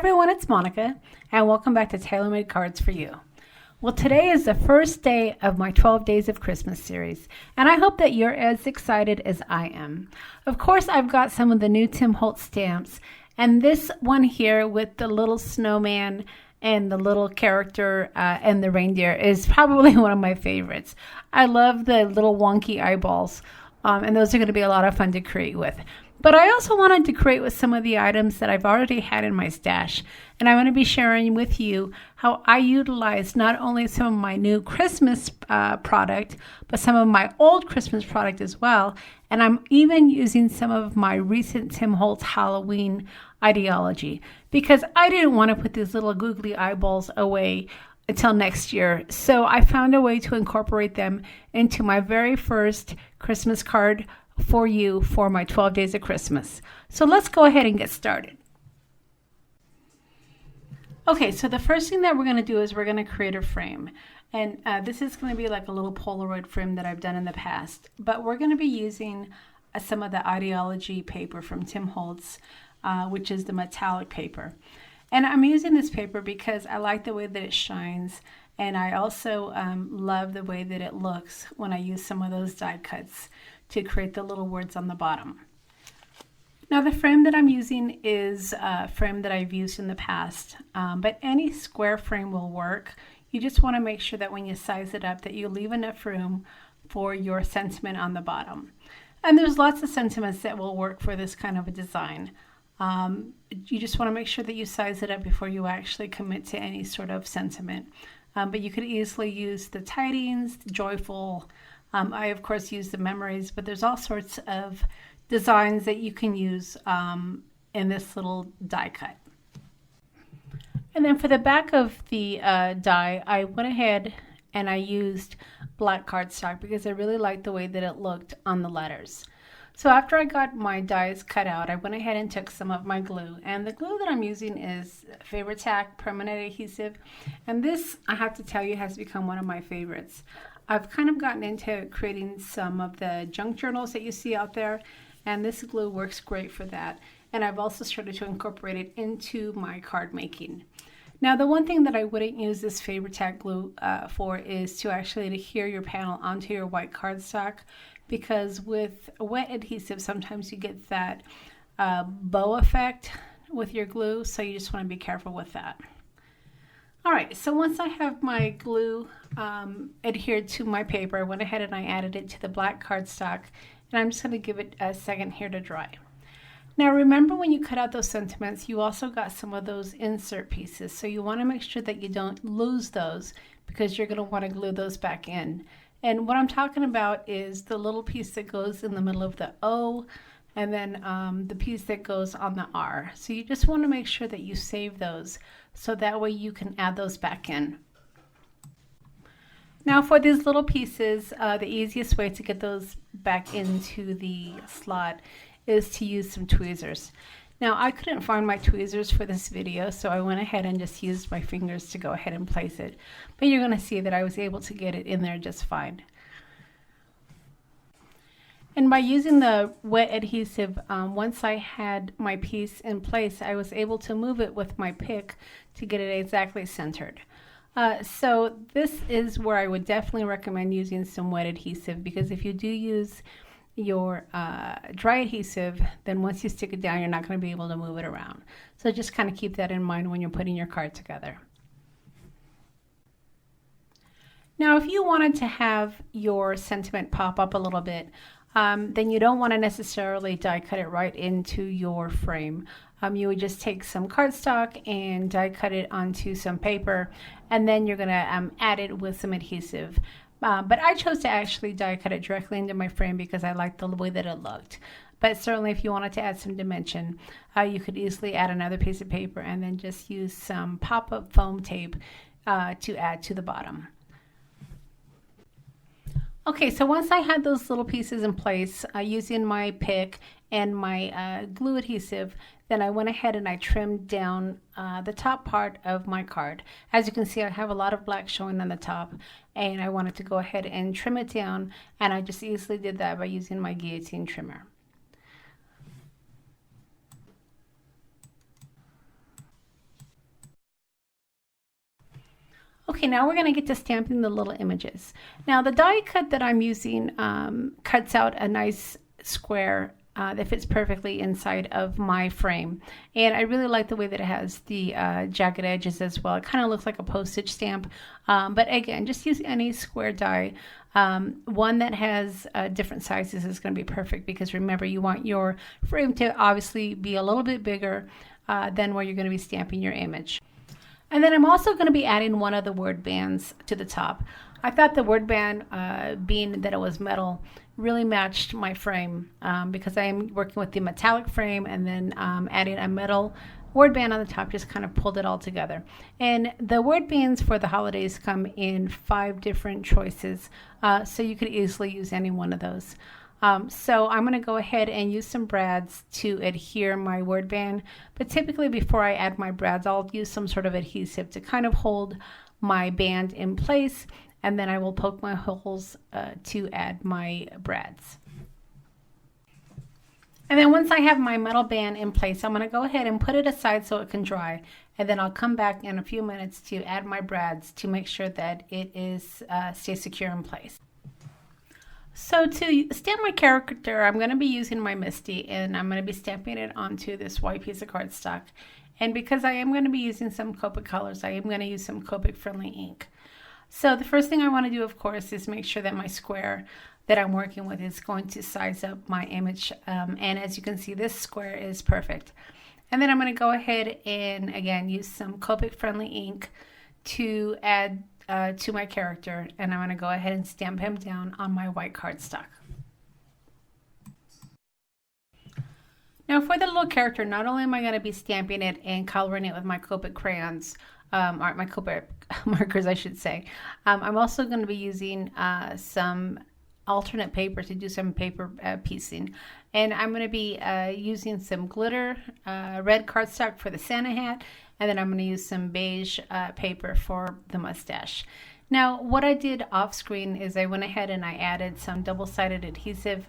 everyone, it's Monica, and welcome back to Tailor-Made Cards for You. Well, today is the first day of my 12 Days of Christmas series, and I hope that you're as excited as I am. Of course, I've got some of the new Tim Holtz stamps, and this one here with the little snowman and the little character and the reindeer is probably one of my favorites. I love the little wonky eyeballs, and those are going to be a lot of fun to create with. But I also wanted to create with some of the items that I've already had in my stash. And I want to be sharing with you how I utilized not only some of my new Christmas product, but some of my old Christmas product as well. And I'm even using some of my recent Tim Holtz Halloween Ideaology, because I didn't want to put these little googly eyeballs away until next year. So I found a way to incorporate them into my very first Christmas card for you for my 12 Days of Christmas. So let's go ahead and get started. Okay, so the first thing that we're going to do is we're going to create a frame. And this is going to be like a little Polaroid frame that I've done in the past. But we're going to be using some of the Ideaology paper from Tim Holtz, which is the metallic paper. And I'm using this paper because I like the way that it shines. And I also love the way that it looks when I use some of those die cuts to create the little words on the bottom. Now the frame that I'm using is a frame that I've used in the past, but any square frame will work. You just want to make sure that when you size it up that you leave enough room for your sentiment on the bottom. And there's lots of sentiments that will work for this kind of a design. You just want to make sure that you size it up before you actually commit to any sort of sentiment. But you could easily use the tidings, the joyful. I, of course, use the memories, but there's all sorts of designs that you can use in this little die cut. And then for the back of the die, I went ahead and I used black cardstock because I really liked the way that it looked on the letters. So after I got my dies cut out, I went ahead and took some of my glue. And the glue that I'm using is Fabri-Tac permanent adhesive. And this, I have to tell you, has become one of my favorites. I've kind of gotten into creating some of the junk journals that you see out there, and this glue works great for that. And I've also started to incorporate it into my card making. Now, the one thing that I wouldn't use this Fabri-Tac glue for is to actually adhere your panel onto your white cardstock, because with wet adhesive, sometimes you get that bow effect with your glue, so you just want to be careful with that. All right, so once I have my glue adhered to my paper, I went ahead and I added it to the black cardstock, and I'm just going to give it a second here to dry. Now remember, when you cut out those sentiments, you also got some of those insert pieces, so you want to make sure that you don't lose those, because you're going to want to glue those back in. And what I'm talking about is the little piece that goes in the middle of the O, and then the piece that goes on the R. So you just want to make sure that you save those, so that way you can add those back in. Now for these little pieces, the easiest way to get those back into the slot is to use some tweezers. Now I couldn't find my tweezers for this video, so I went ahead and just used my fingers to go ahead and place it. But you're going to see that I was able to get it in there just fine. And by using the wet adhesive, once I had my piece in place, I was able to move it with my pick to get it exactly centered. So this is where I would definitely recommend using some wet adhesive, because if you do use your dry adhesive, then once you stick it down, you're not going to be able to move it around. So just kind of keep that in mind when you're putting your card together. Now, if you wanted to have your sentiment pop up a little bit, then you don't want to necessarily die cut it right into your frame. You would just take some cardstock and die cut it onto some paper, and then you're going to add it with some adhesive. But I chose to actually die cut it directly into my frame because I liked the way that it looked. But certainly if you wanted to add some dimension, you could easily add another piece of paper and then just use some pop-up foam tape to add to the bottom. Okay, so once I had those little pieces in place, using my pick and my glue adhesive, then I went ahead and I trimmed down the top part of my card. As you can see, I have a lot of black showing on the top, and I wanted to go ahead and trim it down, and I just easily did that by using my guillotine trimmer. Okay, now we're going to get to stamping the little images. Now the die cut that I'm using cuts out a nice square that fits perfectly inside of my frame. And I really like the way that it has the jagged edges as well. It kind of looks like a postage stamp. But again, just use any square die. One that has different sizes is going to be perfect, because remember, you want your frame to obviously be a little bit bigger than where you're going to be stamping your image. And then I'm also going to be adding one of the word bands to the top. I thought the word band, being that it was metal, really matched my frame because I am working with the metallic frame, and then adding a metal word band on the top just kind of pulled it all together. And the word bands for the holidays come in 5 different choices, so you could easily use any one of those. So I'm going to go ahead and use some brads to adhere my word band, but typically before I add my brads, I'll use some sort of adhesive to kind of hold my band in place, and then I will poke my holes to add my brads. And then once I have my metal band in place, I'm going to go ahead and put it aside so it can dry, and then I'll come back in a few minutes to add my brads to make sure that it is stays secure in place. So to stamp my character, I'm going to be using my Misty, and I'm going to be stamping it onto this white piece of cardstock. And because I am going to be using some Copic colors, I am going to use some Copic friendly ink. So the first thing I want to do, of course, is make sure that my square that I'm working with is going to size up my image. And as you can see, this square is perfect. And then I'm going to go ahead and, again, use some Copic friendly ink to add to my character, and I'm going to go ahead and stamp him down on my white cardstock. Now for the little character, not only am I going to be stamping it and coloring it with my Copic crayons, or my Copic markers I should say, I'm also going to be using some alternate paper to do some paper piecing. And I'm going to be using some glitter red cardstock for the Santa hat, and then I'm going to use some beige paper for the mustache. Now what I did off screen is I went ahead and I added some double-sided adhesive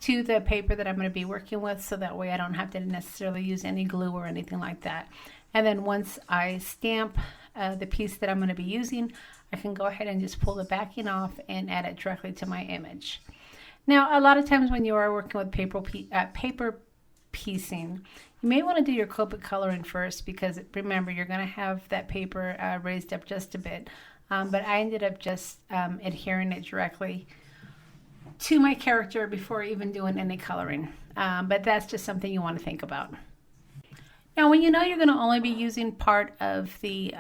to the paper that I'm going to be working with, so that way I don't have to necessarily use any glue or anything like that. And then once I stamp the piece that I'm going to be using, I can go ahead and just pull the backing off and add it directly to my image. Now, a lot of times when you are working with paper piecing, you may want to do your Copic coloring first, because remember, you're going to have that paper raised up just a bit. But I ended up just adhering it directly to my character before even doing any coloring. But that's just something you want to think about. Now, when you know you're going to only be using part of the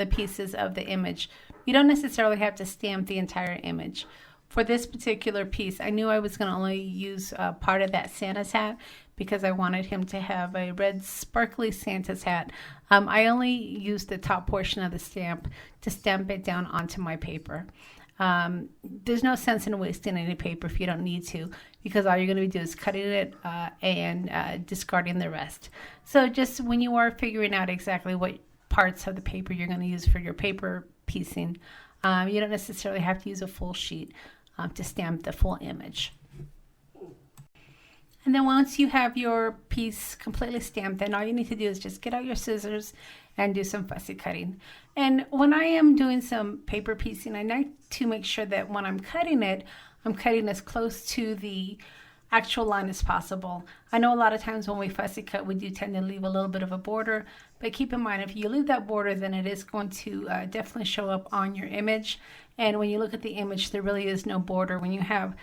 pieces of the image, you don't necessarily have to stamp the entire image. For this particular piece, I knew I was going to only use part of that Santa's hat, because I wanted him to have a red sparkly Santa's hat. I only used the top portion of the stamp to stamp it down onto my paper. There's no sense in wasting any paper if you don't need to, because all you're going to do is cutting it and discarding the rest. So just when you are figuring out exactly what parts of the paper you're going to use for your paper piecing, you don't necessarily have to use a full sheet to stamp the full image. And then once you have your piece completely stamped, then all you need to do is just get out your scissors and do some fussy cutting. And when I am doing some paper piecing, I like to make sure that when I'm cutting it, I'm cutting as close to the actual line as possible. I know a lot of times when we fussy cut, we do tend to leave a little bit of a border, but keep in mind, if you leave that border, then it is going to definitely show up on your image. And when you look at the image, there really is no border when you have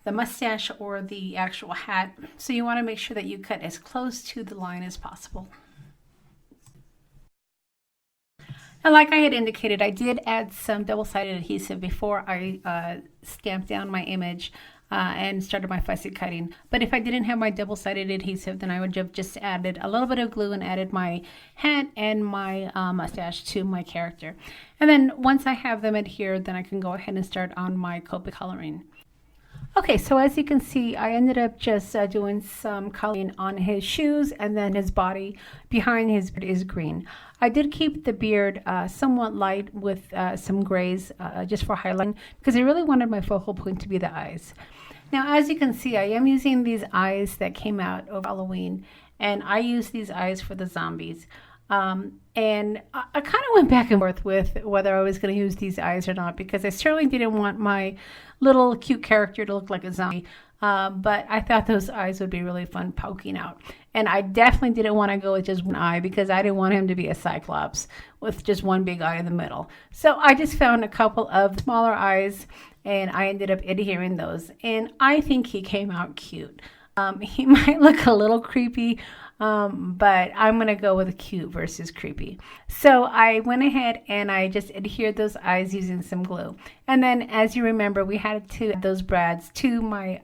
the mustache or the actual hat. So you want to make sure that you cut as close to the line as possible. Now, like I had indicated, I did add some double-sided adhesive before I stamped down my image and started my fussy cutting. But if I didn't have my double-sided adhesive, then I would have just added a little bit of glue and added my hat and my mustache to my character. And then once I have them adhered, then I can go ahead and start on my Copic coloring. Okay, so as you can see, I ended up just doing some coloring on his shoes, and then his body behind his beard is green. I did keep the beard somewhat light with some grays just for highlighting, because I really wanted my focal point to be the eyes. Now, as you can see, I am using these eyes that came out over Halloween, and I use these eyes for the zombies. And I kind of went back and forth with whether I was going to use these eyes or not, because I certainly didn't want my little cute character to look like a zombie. But I thought those eyes would be really fun poking out. And I definitely didn't want to go with just one eye, because I didn't want him to be a Cyclops with just one big eye in the middle. So I just found a couple of smaller eyes, and I ended up adhering those. And I think he came out cute. He might look a little creepy, but I'm going to go with cute versus creepy. So I went ahead and I just adhered those eyes using some glue. And then, as you remember, we had to add those brads to my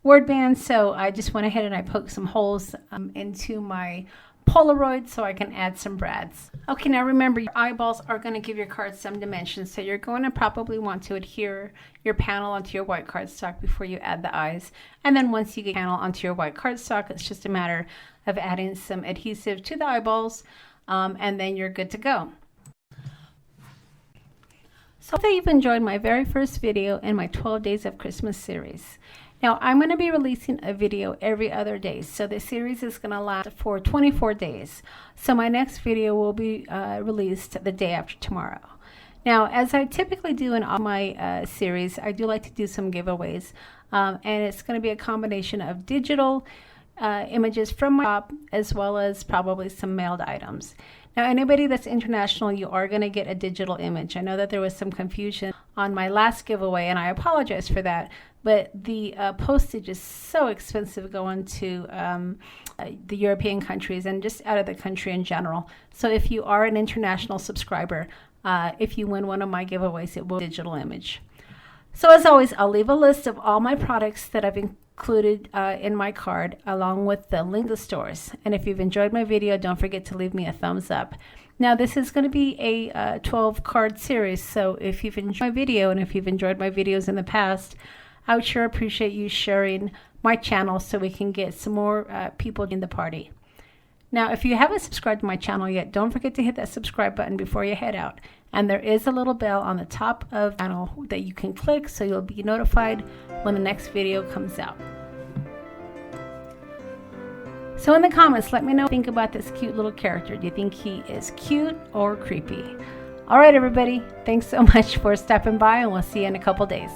word band. So I just went ahead and I poked some holes into my Polaroid so I can add some brads. Okay, now remember, your eyeballs are going to give your card some dimensions, so you're going to probably want to adhere your panel onto your white cardstock before you add the eyes. And then once you get the panel onto your white cardstock, it's just a matter of adding some adhesive to the eyeballs, and then you're good to go. So I hope that you've enjoyed my very first video in my 12 Days of Christmas series. Now, I'm going to be releasing a video every other day, so the series is going to last for 24 days. So my next video will be released the day after tomorrow. Now, as I typically do in all my series, I do like to do some giveaways, and it's going to be a combination of digital images from my shop, as well as probably some mailed items. Now, anybody that's international, you are going to get a digital image. I know that there was some confusion on my last giveaway, and I apologize for that. But the postage is so expensive going to the European countries and just out of the country in general. So if you are an international subscriber, if you win one of my giveaways, it will be a digital image. So as always, I'll leave a list of all my products that I've included in my card, along with the link to the stores. And if you've enjoyed my video, don't forget to leave me a thumbs up. Now, this is going to be a 12 card series, so if you've enjoyed my video, and if you've enjoyed my videos in the past, I would sure appreciate you sharing my channel so we can get some more people in the party. Now, if you haven't subscribed to my channel yet, don't forget to hit that subscribe button before you head out. And there is a little bell on the top of the channel that you can click, so you'll be notified when the next video comes out. So in the comments, let me know what you think about this cute little character. Do you think he is cute or creepy? All right, everybody. Thanks so much for stopping by, and we'll see you in a couple days.